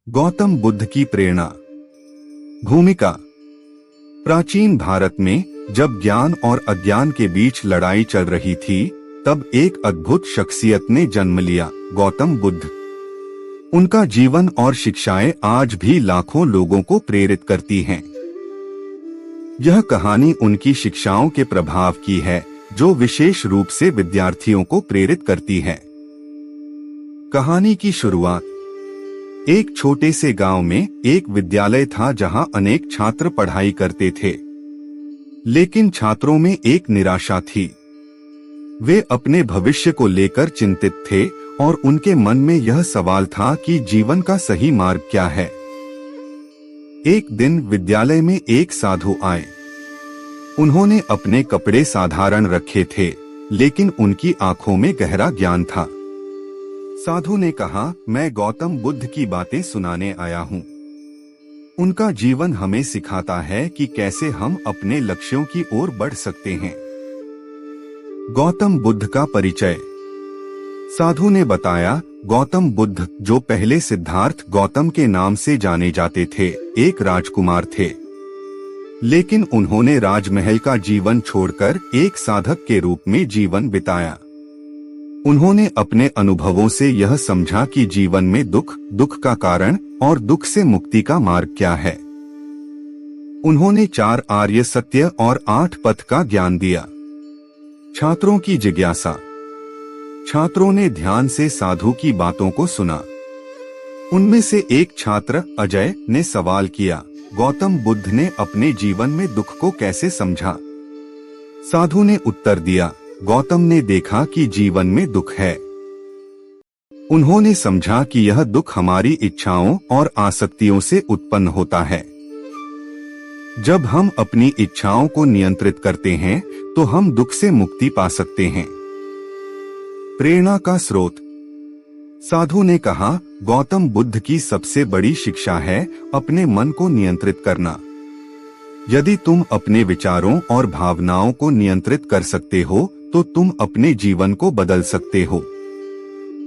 गौतम बुद्ध की प्रेरणा। भूमिका। प्राचीन भारत में जब ज्ञान और अज्ञान के बीच लड़ाई चल रही थी, तब एक अद्भुत शख्सियत ने जन्म लिया, गौतम बुद्ध। उनका जीवन और शिक्षाएं आज भी लाखों लोगों को प्रेरित करती हैं। यह कहानी उनकी शिक्षाओं के प्रभाव की है, जो विशेष रूप से विद्यार्थियों को प्रेरित करती है। कहानी की शुरुआत। एक छोटे से गांव में एक विद्यालय था जहां अनेक छात्र पढ़ाई करते थे, लेकिन छात्रों में एक निराशा थी। वे अपने भविष्य को लेकर चिंतित थे और उनके मन में यह सवाल था कि जीवन का सही मार्ग क्या है। एक दिन विद्यालय में एक साधु आए। उन्होंने अपने कपड़े साधारण रखे थे, लेकिन उनकी आंखों में गहरा ज्ञान था। साधु ने कहा, मैं गौतम बुद्ध की बातें सुनाने आया हूँ। उनका जीवन हमें सिखाता है कि कैसे हम अपने लक्ष्यों की ओर बढ़ सकते हैं। गौतम बुद्ध का परिचय। साधु ने बताया, गौतम बुद्ध, जो पहले सिद्धार्थ गौतम के नाम से जाने जाते थे, एक राजकुमार थे। लेकिन उन्होंने राजमहल का जीवन छोड़कर एक साधक के रूप में जीवन बिताया। उन्होंने अपने अनुभवों से यह समझा कि जीवन में दुख का कारण और दुख से मुक्ति का मार्ग क्या है। उन्होंने 4 आर्य सत्य और 8 पथ का ज्ञान दिया। छात्रों की जिज्ञासा। छात्रों ने ध्यान से साधु की बातों को सुना। उनमें से एक छात्र अजय ने सवाल किया, गौतम बुद्ध ने अपने जीवन में दुख को कैसे समझा? साधु ने उत्तर दिया, गौतम ने देखा कि जीवन में दुख है। उन्होंने समझा कि यह दुख हमारी इच्छाओं और आसक्तियों से उत्पन्न होता है। जब हम अपनी इच्छाओं को नियंत्रित करते हैं, तो हम दुख से मुक्ति पा सकते हैं। प्रेरणा का स्रोत। साधु ने कहा, गौतम बुद्ध की सबसे बड़ी शिक्षा है अपने मन को नियंत्रित करना। यदि तुम अपने विचारों और भावनाओं को नियंत्रित कर सकते हो, तो तुम अपने जीवन को बदल सकते हो।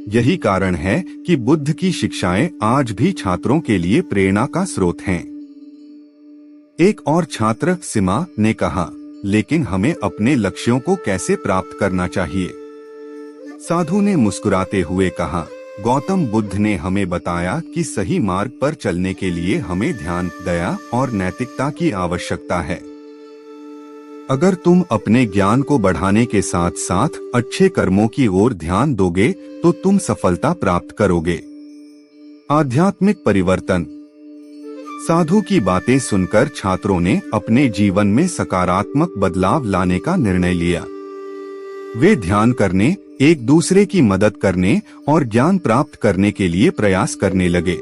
यही कारण है कि बुद्ध की शिक्षाएं आज भी छात्रों के लिए प्रेरणा का स्रोत हैं। एक और छात्र सीमा ने कहा, लेकिन हमें अपने लक्ष्यों को कैसे प्राप्त करना चाहिए? साधु ने मुस्कुराते हुए कहा, गौतम बुद्ध ने हमें बताया कि सही मार्ग पर चलने के लिए हमें ध्यान, दया और नैतिकता की आवश्यकता है। अगर तुम अपने ज्ञान को बढ़ाने के साथ साथ अच्छे कर्मों की ओर ध्यान दोगे, तो तुम सफलता प्राप्त करोगे। आध्यात्मिक परिवर्तन। साधु की बातें सुनकर छात्रों ने अपने जीवन में सकारात्मक बदलाव लाने का निर्णय लिया। वे ध्यान करने, एक दूसरे की मदद करने और ज्ञान प्राप्त करने के लिए प्रयास करने लगे।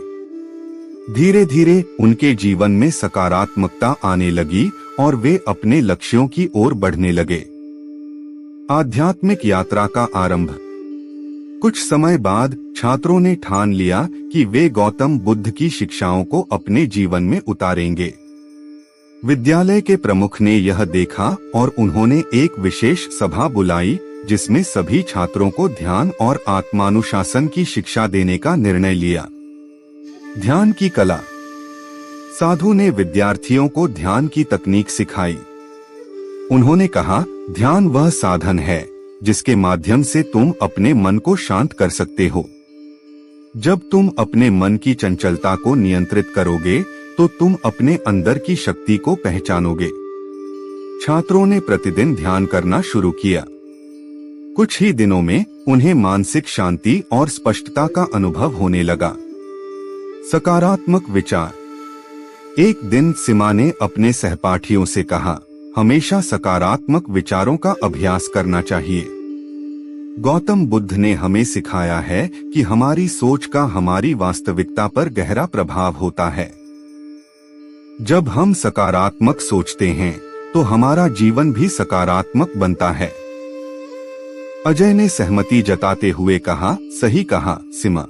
धीरे धीरे उनके जीवन में सकारात्मकता आने लगी और वे अपने लक्ष्यों की ओर बढ़ने लगे। आध्यात्मिक यात्रा का आरंभ। कुछ समय बाद छात्रों ने ठान लिया कि वे गौतम बुद्ध की शिक्षाओं को अपने जीवन में उतारेंगे। विद्यालय के प्रमुख ने यह देखा और उन्होंने एक विशेष सभा बुलाई, जिसमें सभी छात्रों को ध्यान और आत्मानुशासन की शिक्षा देने का निर्णय लिया। ध्यान की कला। साधु ने विद्यार्थियों को ध्यान की तकनीक सिखाई। उन्होंने कहा, ध्यान वह साधन है जिसके माध्यम से तुम अपने मन को शांत कर सकते हो। जब तुम अपने मन की चंचलता को नियंत्रित करोगे, तो तुम अपने अंदर की शक्ति को पहचानोगे। छात्रों ने प्रतिदिन ध्यान करना शुरू किया। कुछ ही दिनों में उन्हें मानसिक शांति और स्पष्टता का अनुभव होने लगा। सकारात्मक विचार। एक दिन सीमा ने अपने सहपाठियों से कहा, हमेशा सकारात्मक विचारों का अभ्यास करना चाहिए। गौतम बुद्ध ने हमें सिखाया है कि हमारी सोच का हमारी वास्तविकता पर गहरा प्रभाव होता है। जब हम सकारात्मक सोचते हैं, तो हमारा जीवन भी सकारात्मक बनता है। अजय ने सहमति जताते हुए कहा, सही कहा सीमा।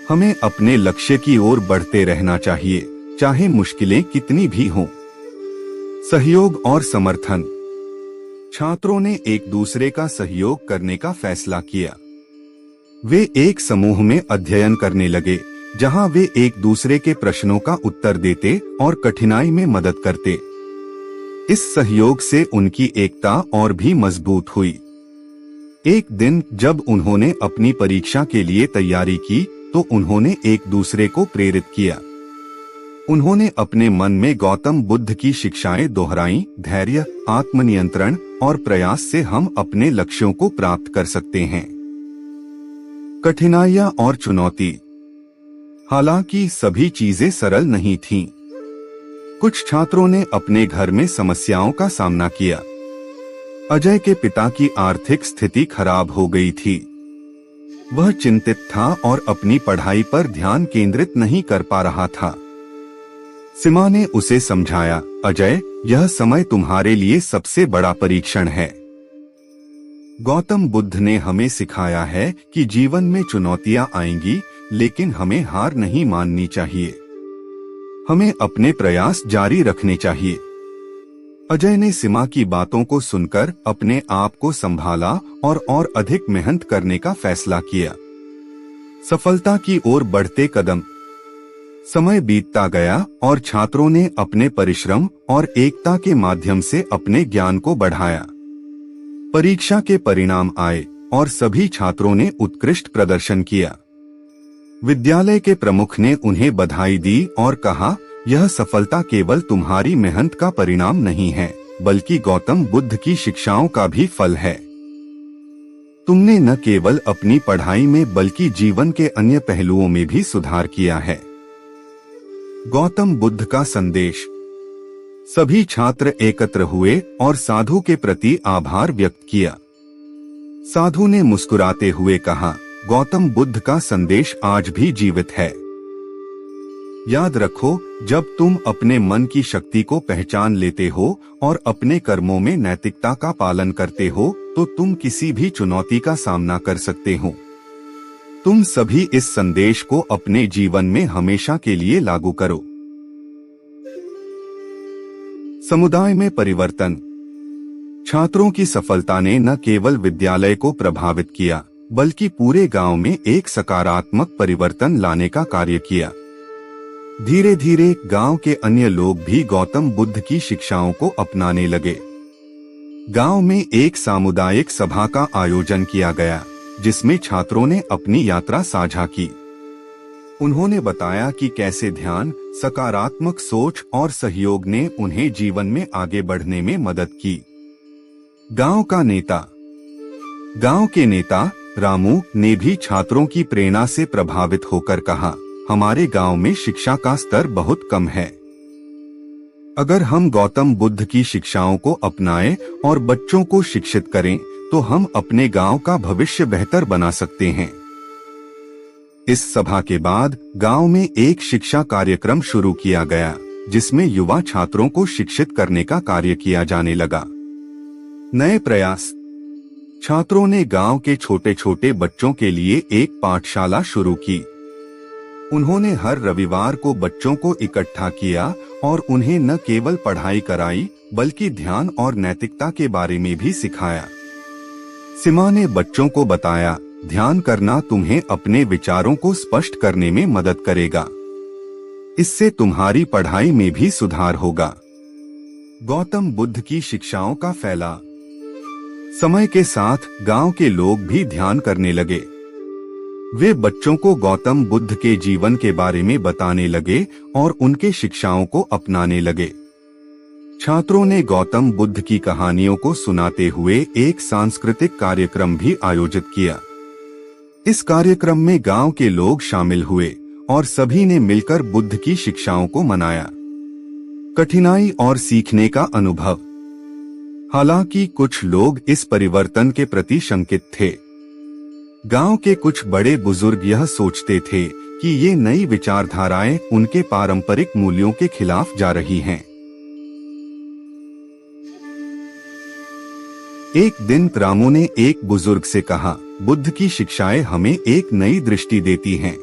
हमें अपने लक्ष्य की ओर बढ़ते रहना चाहिए, चाहे मुश्किलें कितनी भी हों। सहयोग और समर्थन। छात्रों ने एक दूसरे का सहयोग करने का फैसला किया। वे एक समूह में अध्ययन करने लगे, जहां वे एक दूसरे के प्रश्नों का उत्तर देते और कठिनाई में मदद करते। इस सहयोग से उनकी एकता और भी मजबूत हुई। एक दिन जब उन्होंने अपनी परीक्षा के लिए तैयारी की तो उन्होंने एक दूसरे को प्रेरित किया। उन्होंने अपने मन में गौतम बुद्ध की शिक्षाएं दोहराईं, धैर्य, आत्मनियंत्रण और प्रयास से हम अपने लक्ष्यों को प्राप्त कर सकते हैं। कठिनाइयां और चुनौती। हालांकि सभी चीजें सरल नहीं थीं। कुछ छात्रों ने अपने घर में समस्याओं का सामना किया। अजय के पिता की आर्थिक स्थिति खराब हो गई थी। वह चिंतित था और अपनी पढ़ाई पर ध्यान केंद्रित नहीं कर पा रहा था। सीमा ने उसे समझाया, अजय, यह समय तुम्हारे लिए सबसे बड़ा परीक्षण है। गौतम बुद्ध ने हमें सिखाया है कि जीवन में चुनौतियां आएंगी, लेकिन हमें हार नहीं माननी चाहिए। हमें अपने प्रयास जारी रखने चाहिए। अजय ने सीमा की बातों को सुनकर अपने आप को संभाला और अधिक मेहनत करने का फैसला किया। सफलता की ओर बढ़ते कदम। समय बीतता गया और छात्रों ने अपने परिश्रम और एकता के माध्यम से अपने ज्ञान को बढ़ाया। परीक्षा के परिणाम आए और सभी छात्रों ने उत्कृष्ट प्रदर्शन किया। विद्यालय के प्रमुख ने उन्हें बधाई दी और कहा, यह सफलता केवल तुम्हारी मेहनत का परिणाम नहीं है, बल्कि गौतम बुद्ध की शिक्षाओं का भी फल है। तुमने न केवल अपनी पढ़ाई में बल्कि जीवन के अन्य पहलुओं में भी सुधार किया है। गौतम बुद्ध का संदेश। सभी छात्र एकत्र हुए और साधु के प्रति आभार व्यक्त किया। साधु ने मुस्कुराते हुए कहा, गौतम बुद्ध का संदेश आज भी जीवित है। याद रखो, जब तुम अपने मन की शक्ति को पहचान लेते हो और अपने कर्मों में नैतिकता का पालन करते हो, तो तुम किसी भी चुनौती का सामना कर सकते हो। तुम सभी इस संदेश को अपने जीवन में हमेशा के लिए लागू करो। समुदाय में परिवर्तन। छात्रों की सफलता ने न केवल विद्यालय को प्रभावित किया, बल्कि पूरे गांव में एक सकारात्मक परिवर्तन लाने का कार्य किया। धीरे धीरे गांव के अन्य लोग भी गौतम बुद्ध की शिक्षाओं को अपनाने लगे। गांव में एक सामुदायिक सभा का आयोजन किया गया, जिसमें छात्रों ने अपनी यात्रा साझा की। उन्होंने बताया कि कैसे ध्यान, सकारात्मक सोच और सहयोग ने उन्हें जीवन में आगे बढ़ने में मदद की। गांव के नेता रामू ने भी छात्रों की प्रेरणा से प्रभावित होकर कहा, हमारे गांव में शिक्षा का स्तर बहुत कम है। अगर हम गौतम बुद्ध की शिक्षाओं को अपनाएं और बच्चों को शिक्षित करें, तो हम अपने गांव का भविष्य बेहतर बना सकते हैं। इस सभा के बाद गांव में एक शिक्षा कार्यक्रम शुरू किया गया, जिसमें युवा छात्रों को शिक्षित करने का कार्य किया जाने लगा। नए प्रयास। छात्रों ने गांव के छोटे छोटे बच्चों के लिए एक पाठशाला शुरू की। उन्होंने हर रविवार को बच्चों को इकट्ठा किया और उन्हें न केवल पढ़ाई कराई, बल्कि ध्यान और नैतिकता के बारे में भी सिखाया। सीमा ने बच्चों को बताया, ध्यान करना तुम्हें अपने विचारों को स्पष्ट करने में मदद करेगा। इससे तुम्हारी पढ़ाई में भी सुधार होगा। गौतम बुद्ध की शिक्षाओं का फैला। समय के साथ गांव के लोग भी ध्यान करने लगे। वे बच्चों को गौतम बुद्ध के जीवन के बारे में बताने लगे और उनके शिक्षाओं को अपनाने लगे। छात्रों ने गौतम बुद्ध की कहानियों को सुनाते हुए एक सांस्कृतिक कार्यक्रम भी आयोजित किया। इस कार्यक्रम में गांव के लोग शामिल हुए और सभी ने मिलकर बुद्ध की शिक्षाओं को मनाया। कठिनाई और सीखने का अनुभव। हालांकि कुछ लोग इस परिवर्तन के प्रति शंकित थे। गांव के कुछ बड़े बुजुर्ग यह सोचते थे कि ये नई विचारधाराएं उनके पारंपरिक मूल्यों के खिलाफ जा रही हैं। एक दिन रामू ने एक बुजुर्ग से कहा, बुद्ध की शिक्षाएं हमें एक नई दृष्टि देती हैं।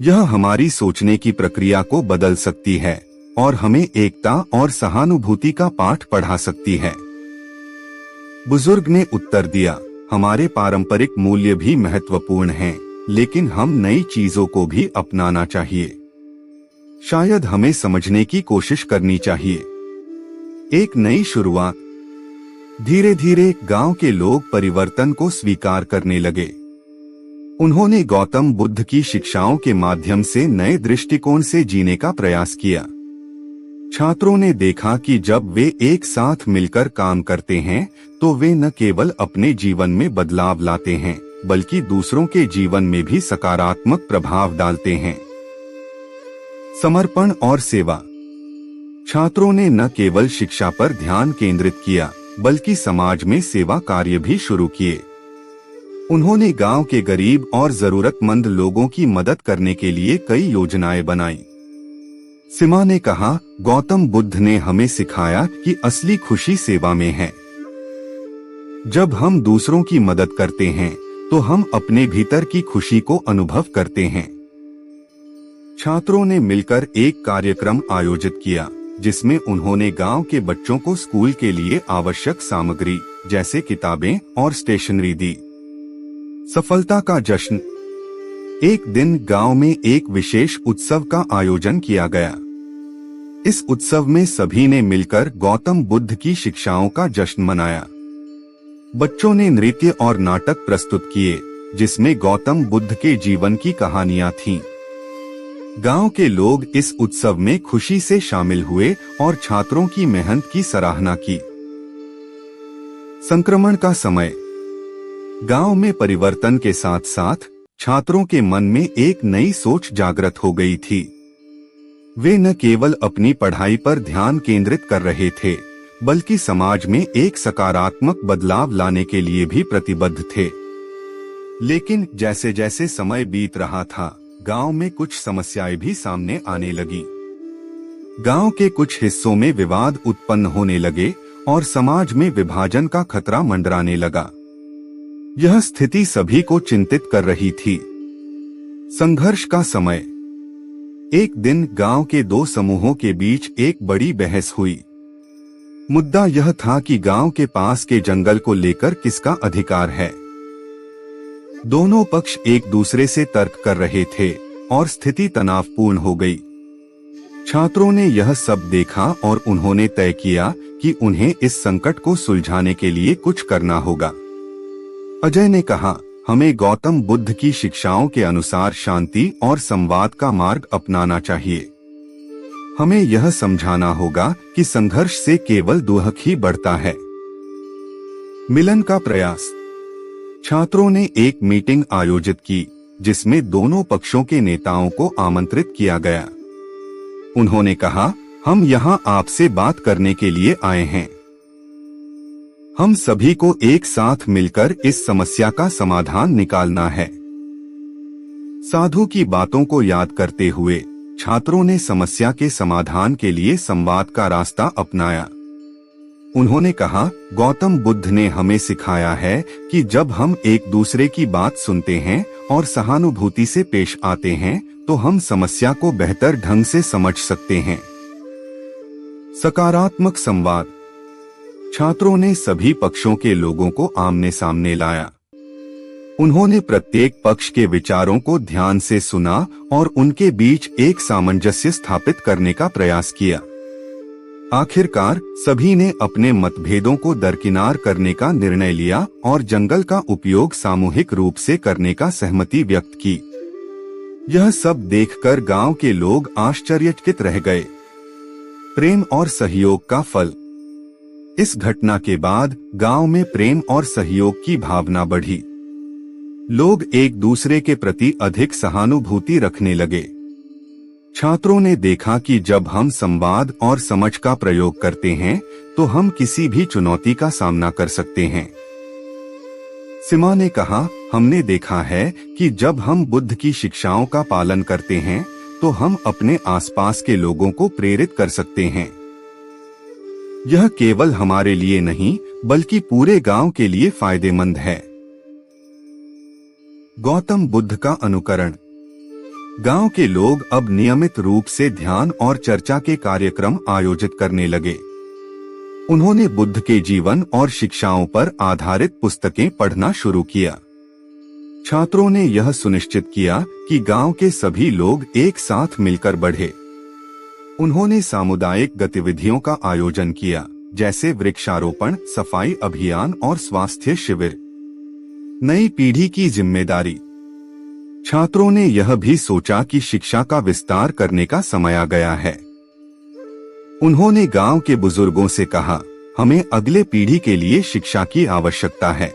यह हमारी सोचने की प्रक्रिया को बदल सकती है और हमें एकता और सहानुभूति का पाठ पढ़ा सकती है। बुजुर्ग ने उत्तर दिया, हमारे पारंपरिक मूल्य भी महत्वपूर्ण हैं, लेकिन हम नई चीजों को भी अपनाना चाहिए। शायद हमें समझने की कोशिश करनी चाहिए। एक नई शुरुआत। धीरे धीरे गांव के लोग परिवर्तन को स्वीकार करने लगे। उन्होंने गौतम बुद्ध की शिक्षाओं के माध्यम से नए दृष्टिकोण से जीने का प्रयास किया। छात्रों ने देखा कि जब वे एक साथ मिलकर काम करते हैं तो वे न केवल अपने जीवन में बदलाव लाते हैं बल्कि दूसरों के जीवन में भी सकारात्मक प्रभाव डालते हैं। समर्पण और सेवा। छात्रों ने न केवल शिक्षा पर ध्यान केंद्रित किया बल्कि समाज में सेवा कार्य भी शुरू किए। उन्होंने गांव के गरीब और जरूरतमंद लोगों की मदद करने के लिए कई योजनाएं बनाई। सिमा ने कहा, गौतम बुद्ध ने हमें सिखाया कि असली खुशी सेवा में है। जब हम दूसरों की मदद करते हैं तो हम अपने भीतर की खुशी को अनुभव करते हैं। छात्रों ने मिलकर एक कार्यक्रम आयोजित किया जिसमें उन्होंने गांव के बच्चों को स्कूल के लिए आवश्यक सामग्री जैसे किताबें और स्टेशनरी दी। सफलता का जश्न। एक दिन गांव में एक विशेष उत्सव का आयोजन किया गया। इस उत्सव में सभी ने मिलकर गौतम बुद्ध की शिक्षाओं का जश्न मनाया। बच्चों ने नृत्य और नाटक प्रस्तुत किए जिसमें गौतम बुद्ध के जीवन की कहानियां थीं। गांव के लोग इस उत्सव में खुशी से शामिल हुए और छात्रों की मेहनत की सराहना की। संक्रमण का समय। गांव में परिवर्तन के साथ साथ छात्रों के मन में एक नई सोच जागृत हो गई थी। वे न केवल अपनी पढ़ाई पर ध्यान केंद्रित कर रहे थे बल्कि समाज में एक सकारात्मक बदलाव लाने के लिए भी प्रतिबद्ध थे। लेकिन जैसे जैसे समय बीत रहा था, गांव में कुछ समस्याएं भी सामने आने लगी। गांव के कुछ हिस्सों में विवाद उत्पन्न होने लगे और समाज में विभाजन का खतरा मंडराने लगा। यह स्थिति सभी को चिंतित कर रही थी। संघर्ष का समय। एक दिन गांव के दो समूहों के बीच एक बड़ी बहस हुई। मुद्दा यह था कि गांव के पास के जंगल को लेकर किसका अधिकार है। दोनों पक्ष एक दूसरे से तर्क कर रहे थे और स्थिति तनावपूर्ण हो गई। छात्रों ने यह सब देखा और उन्होंने तय किया कि उन्हें इस संकट को सुलझाने के लिए कुछ करना होगा। अजय ने कहा, हमें गौतम बुद्ध की शिक्षाओं के अनुसार शांति और संवाद का मार्ग अपनाना चाहिए। हमें यह समझाना होगा कि संघर्ष से केवल दुख ही बढ़ता है। मिलन का प्रयास। छात्रों ने एक मीटिंग आयोजित की जिसमें दोनों पक्षों के नेताओं को आमंत्रित किया गया। उन्होंने कहा, हम यहाँ आपसे बात करने के लिए आए हैं। हम सभी को एक साथ मिलकर इस समस्या का समाधान निकालना है। साधु की बातों को याद करते हुए छात्रों ने समस्या के समाधान के लिए संवाद का रास्ता अपनाया। उन्होंने कहा, गौतम बुद्ध ने हमें सिखाया है कि जब हम एक दूसरे की बात सुनते हैं और सहानुभूति से पेश आते हैं तो हम समस्या को बेहतर ढंग से समझ सकते हैं। सकारात्मक संवाद। छात्रों ने सभी पक्षों के लोगों को आमने सामने लाया। उन्होंने प्रत्येक पक्ष के विचारों को ध्यान से सुना और उनके बीच एक सामंजस्य स्थापित करने का प्रयास किया। आखिरकार सभी ने अपने मतभेदों को दरकिनार करने का निर्णय लिया और जंगल का उपयोग सामूहिक रूप से करने का सहमति व्यक्त की। यह सब देखकर गांव के लोग आश्चर्यचकित रह गए। प्रेम और सहयोग का फल। इस घटना के बाद गांव में प्रेम और सहयोग की भावना बढ़ी। लोग एक दूसरे के प्रति अधिक सहानुभूति रखने लगे। छात्रों ने देखा कि जब हम संवाद और समझ का प्रयोग करते हैं तो हम किसी भी चुनौती का सामना कर सकते हैं। सिमा ने कहा, हमने देखा है कि जब हम बुद्ध की शिक्षाओं का पालन करते हैं तो हम अपने आसपास के लोगों को प्रेरित कर सकते हैं। यह केवल हमारे लिए नहीं बल्कि पूरे गांव के लिए फायदेमंद है। गौतम बुद्ध का अनुकरण। गांव के लोग अब नियमित रूप से ध्यान और चर्चा के कार्यक्रम आयोजित करने लगे। उन्होंने बुद्ध के जीवन और शिक्षाओं पर आधारित पुस्तकें पढ़ना शुरू किया। छात्रों ने यह सुनिश्चित किया कि गांव के सभी लोग एक साथ मिलकर बढ़े। उन्होंने सामुदायिक गतिविधियों का आयोजन किया, जैसे वृक्षारोपण, सफाई अभियान और स्वास्थ्य शिविर। नई पीढ़ी की जिम्मेदारी। छात्रों ने यह भी सोचा कि शिक्षा का विस्तार करने का समय आ गया है। उन्होंने गांव के बुजुर्गों से कहा, हमें अगले पीढ़ी के लिए शिक्षा की आवश्यकता है।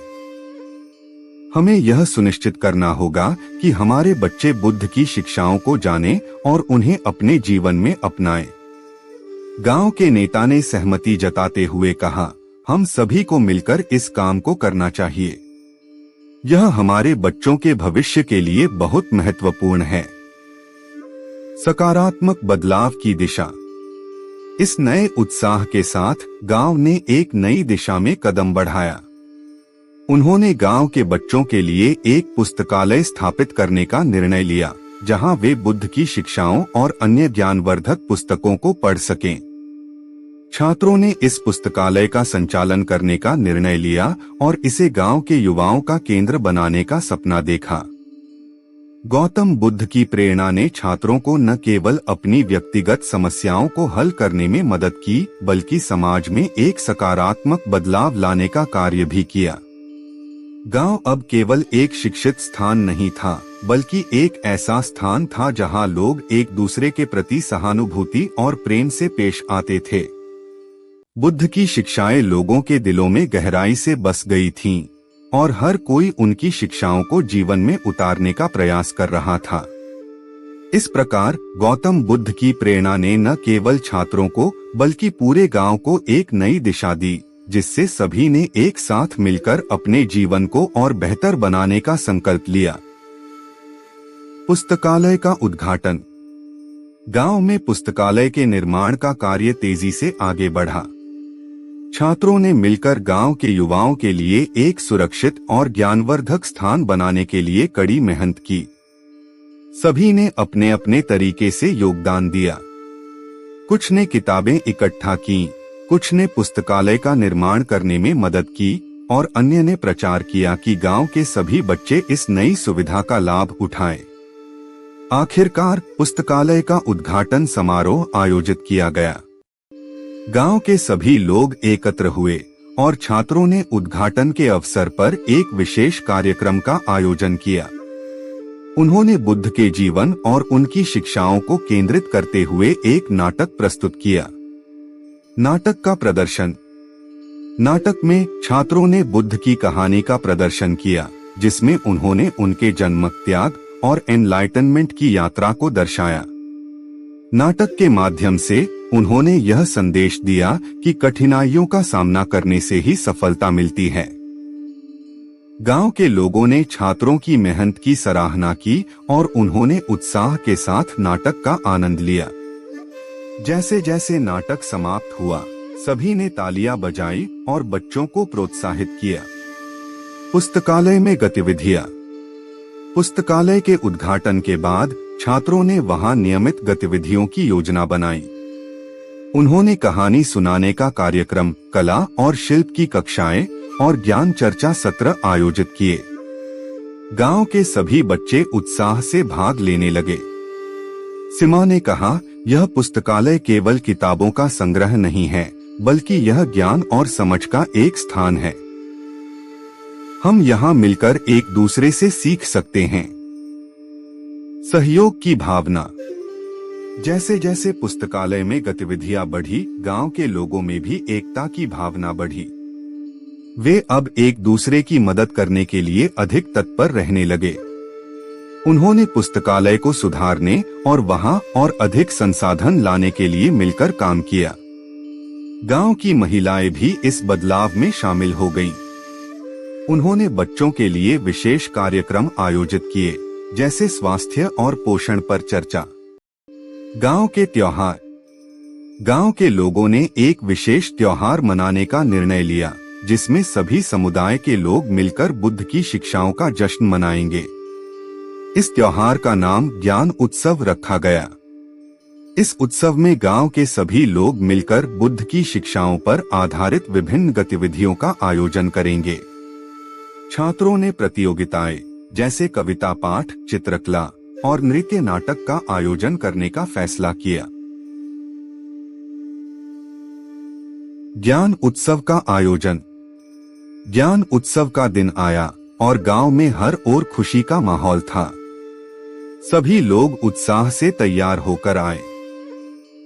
हमें यह सुनिश्चित करना होगा कि हमारे बच्चे बुद्ध की शिक्षाओं को जानें और उन्हें अपने जीवन में अपनाएं। गांव के नेता ने सहमति जताते हुए कहा, हम सभी को मिलकर इस काम को करना चाहिए। यह हमारे बच्चों के भविष्य के लिए बहुत महत्वपूर्ण है। सकारात्मक बदलाव की दिशा। इस नए उत्साह के साथ गांव ने एक नई दिशा में कदम बढ़ाया। उन्होंने गांव के बच्चों के लिए एक पुस्तकालय स्थापित करने का निर्णय लिया, जहां वे बुद्ध की शिक्षाओं और अन्य ज्ञानवर्धक पुस्तकों को पढ़ सकें। छात्रों ने इस पुस्तकालय का संचालन करने का निर्णय लिया और इसे गांव के युवाओं का केंद्र बनाने का सपना देखा। गौतम बुद्ध की प्रेरणा ने छात्रों को न केवल अपनी व्यक्तिगत समस्याओं को हल करने में मदद की, बल्कि समाज में एक सकारात्मक बदलाव लाने का कार्य भी किया। गांव अब केवल एक शिक्षित स्थान नहीं था, बल्कि एक ऐसा स्थान था जहां लोग एक दूसरे के प्रति सहानुभूति और प्रेम से पेश आते थे। बुद्ध की शिक्षाएं लोगों के दिलों में गहराई से बस गई थीं, और हर कोई उनकी शिक्षाओं को जीवन में उतारने का प्रयास कर रहा था। इस प्रकार गौतम बुद्ध की प्रेरणा ने न केवल छात्रों को, बल्कि पूरे गांव को एक नई दिशा दी, जिससे सभी ने एक साथ मिलकर अपने जीवन को और बेहतर बनाने का संकल्प लिया। पुस्तकालय का उद्घाटन। गांव में पुस्तकालय के निर्माण का कार्य तेजी से आगे बढ़ा। छात्रों ने मिलकर गांव के युवाओं के लिए एक सुरक्षित और ज्ञानवर्धक स्थान बनाने के लिए कड़ी मेहनत की। सभी ने अपने अपने तरीके से योगदान दिया। कुछ ने किताबें इकट्ठा की, कुछ ने पुस्तकालय का निर्माण करने में मदद की, और अन्य ने प्रचार किया कि गांव के सभी बच्चे इस नई सुविधा का लाभ उठाएं। आखिरकार पुस्तकालय का उद्घाटन समारोह आयोजित किया गया। गांव के सभी लोग एकत्र हुए और छात्रों ने उद्घाटन के अवसर पर एक विशेष कार्यक्रम का आयोजन किया। उन्होंने बुद्ध के जीवन और उनकी शिक्षाओं को केंद्रित करते हुए एक नाटक प्रस्तुत किया। नाटक का प्रदर्शन। नाटक में छात्रों ने बुद्ध की कहानी का प्रदर्शन किया, जिसमें उन्होंने उनके जन्म, त्याग और एनलाइटनमेंट की यात्रा को दर्शाया। नाटक के माध्यम से उन्होंने यह संदेश दिया कि कठिनाइयों का सामना करने से ही सफलता मिलती है। गांव के लोगों ने छात्रों की मेहनत की सराहना की और उन्होंने उत्साह के साथ नाटक का आनंद लिया। जैसे जैसे नाटक समाप्त हुआ, सभी ने तालियां बजाई और बच्चों को प्रोत्साहित किया। पुस्तकालय में गतिविधियां। पुस्तकालय के उद्घाटन के बाद छात्रों ने वहां नियमित गतिविधियों की योजना बनाई। उन्होंने कहानी सुनाने का कार्यक्रम, कला और शिल्प की कक्षाएं और ज्ञान चर्चा सत्र आयोजित किए। गांव के सभी बच्चे उत्साह से भाग लेने लगे। सिमा ने कहा, यह पुस्तकालय केवल किताबों का संग्रह नहीं है, बल्कि यह ज्ञान और समझ का एक स्थान है। हम यहाँ मिलकर एक दूसरे से सीख सकते हैं। सहयोग की भावना। जैसे जैसे पुस्तकालय में गतिविधियां बढ़ी, गांव के लोगों में भी एकता की भावना बढ़ी। वे अब एक दूसरे की मदद करने के लिए अधिक तत्पर रहने लगे। उन्होंने पुस्तकालय को सुधारने और वहां और अधिक संसाधन लाने के लिए मिलकर काम किया। गांव की महिलाएं भी इस बदलाव में शामिल हो गईं। उन्होंने बच्चों के लिए विशेष कार्यक्रम आयोजित किए, जैसे स्वास्थ्य और पोषण पर चर्चा। गांव के त्योहार। गांव के लोगों ने एक विशेष त्योहार मनाने का निर्णय लिया, जिसमें सभी समुदाय के लोग मिलकर बुद्ध की शिक्षाओं का जश्न मनाएंगे। इस त्योहार का नाम ज्ञान उत्सव रखा गया। इस उत्सव में गांव के सभी लोग मिलकर बुद्ध की शिक्षाओं पर आधारित विभिन्न गतिविधियों का आयोजन करेंगे। छात्रों ने प्रतियोगिताएं, जैसे कविता पाठ, चित्रकला और नृत्य नाटक का आयोजन करने का फैसला किया। ज्ञान उत्सव का आयोजन। ज्ञान उत्सव का दिन आया और गांव में हर ओर खुशी का माहौल था। सभी लोग उत्साह से तैयार होकर आए।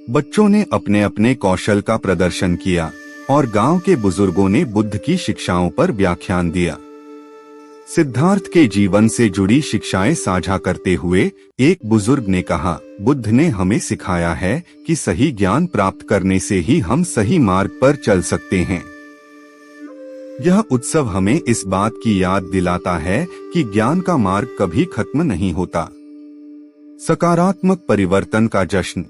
बच्चों ने अपने अपने कौशल का प्रदर्शन किया और गांव के बुजुर्गों ने बुद्ध की शिक्षाओं पर व्याख्यान दिया। सिद्धार्थ के जीवन से जुड़ी शिक्षाएं साझा करते हुए एक बुजुर्ग ने कहा, बुद्ध ने हमें सिखाया है कि सही ज्ञान प्राप्त करने से ही हम सही मार्ग पर चल सकते हैं। यह उत्सव हमें इस बात की याद दिलाता है कि ज्ञान का मार्ग कभी खत्म नहीं होता। सकारात्मक परिवर्तन का जश्न।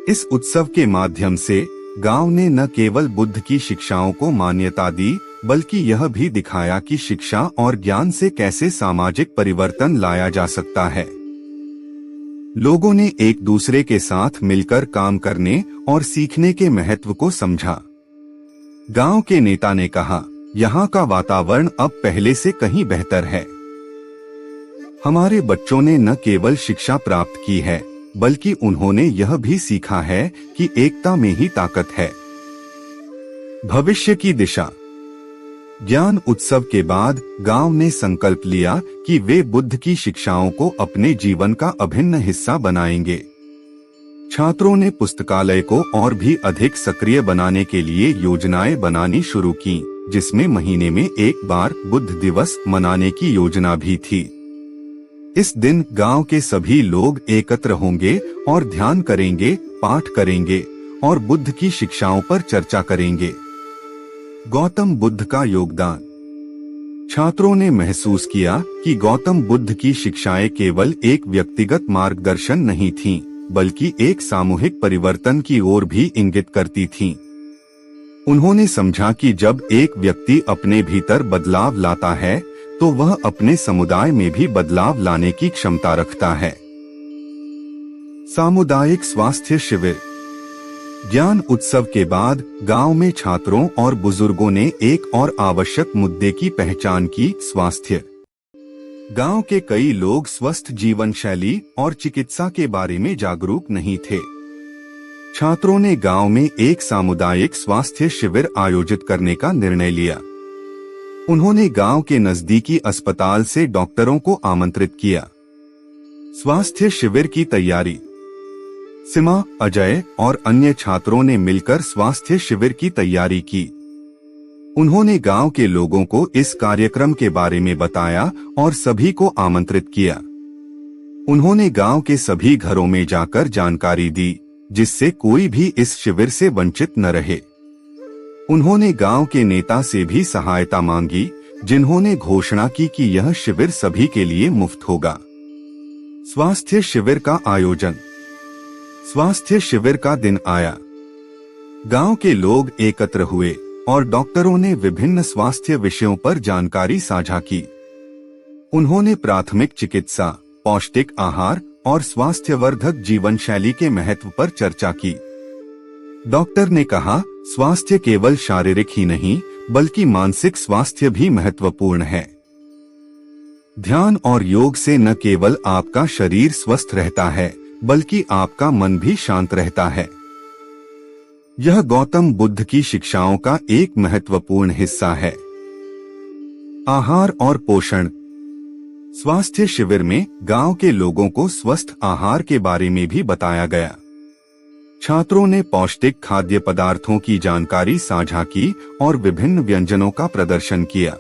इस उत्सव के माध्यम से गांव ने न केवल बुद्ध की शिक्षाओं को मान्यता दी, बल्कि यह भी दिखाया कि शिक्षा और ज्ञान से कैसे सामाजिक परिवर्तन लाया जा सकता है। लोगों ने एक दूसरे के साथ मिलकर काम करने और सीखने के महत्व को समझा। गांव के नेता ने कहा, यहाँ का वातावरण अब पहले से कहीं बेहतर है। हमारे बच्चों ने न केवल शिक्षा प्राप्त की है, बल्कि उन्होंने यह भी सीखा है कि एकता में ही ताकत है। भविष्य की दिशा। ज्ञान उत्सव के बाद गांव ने संकल्प लिया कि वे बुद्ध की शिक्षाओं को अपने जीवन का अभिन्न हिस्सा बनाएंगे। छात्रों ने पुस्तकालय को और भी अधिक सक्रिय बनाने के लिए योजनाएं बनानी शुरू की, जिसमें महीने में एक बार बुद्ध दिवस मनाने की योजना भी थी। इस दिन गांव के सभी लोग एकत्र होंगे और ध्यान करेंगे, पाठ करेंगे और बुद्ध की शिक्षाओं पर चर्चा करेंगे। गौतम बुद्ध का योगदान। छात्रों ने महसूस किया कि गौतम बुद्ध की शिक्षाएं केवल एक व्यक्तिगत मार्गदर्शन नहीं थीं, बल्कि एक सामूहिक परिवर्तन की ओर भी इंगित करती थीं। उन्होंने समझा कि जब एक व्यक्ति अपने भीतर बदलाव लाता है, तो वह अपने समुदाय में भी बदलाव लाने की क्षमता रखता है। सामुदायिक स्वास्थ्य शिविर। ज्ञान उत्सव के बाद गांव में छात्रों और बुजुर्गों ने एक और आवश्यक मुद्दे की पहचान की, स्वास्थ्य। गांव के कई लोग स्वस्थ जीवन शैली और चिकित्सा के बारे में जागरूक नहीं थे। छात्रों ने गांव में एक सामुदायिक स्वास्थ्य शिविर आयोजित करने का निर्णय लिया। उन्होंने गांव के नजदीकी अस्पताल से डॉक्टरों को आमंत्रित किया। स्वास्थ्य शिविर की तैयारी। सीमा, अजय और अन्य छात्रों ने मिलकर स्वास्थ्य शिविर की तैयारी की। उन्होंने गांव के लोगों को इस कार्यक्रम के बारे में बताया और सभी को आमंत्रित किया। उन्होंने गांव के सभी घरों में जाकर जानकारी दी, जिससे कोई भी इस शिविर से वंचित न रहे। उन्होंने गांव के नेता से भी सहायता मांगी, जिन्होंने घोषणा की कि यह शिविर सभी के लिए मुफ्त होगा। स्वास्थ्य शिविर का आयोजन। स्वास्थ्य शिविर का दिन आया। गांव के लोग एकत्र हुए और डॉक्टरों ने विभिन्न स्वास्थ्य विषयों पर जानकारी साझा की। उन्होंने प्राथमिक चिकित्सा, पौष्टिक आहार और स्वास्थ्यवर्धक जीवन शैली के महत्व पर चर्चा की। डॉक्टर ने कहा, स्वास्थ्य केवल शारीरिक ही नहीं, बल्कि मानसिक स्वास्थ्य भी महत्वपूर्ण है। ध्यान और योग से न केवल आपका शरीर स्वस्थ रहता है, बल्कि आपका मन भी शांत रहता है। यह गौतम बुद्ध की शिक्षाओं का एक महत्वपूर्ण हिस्सा है। आहार और पोषण। स्वास्थ्य शिविर में गांव के लोगों को स्वस्थ आहार के बारे में भी बताया गया। छात्रों ने पौष्टिक खाद्य पदार्थों की जानकारी साझा की और विभिन्न व्यंजनों का प्रदर्शन किया।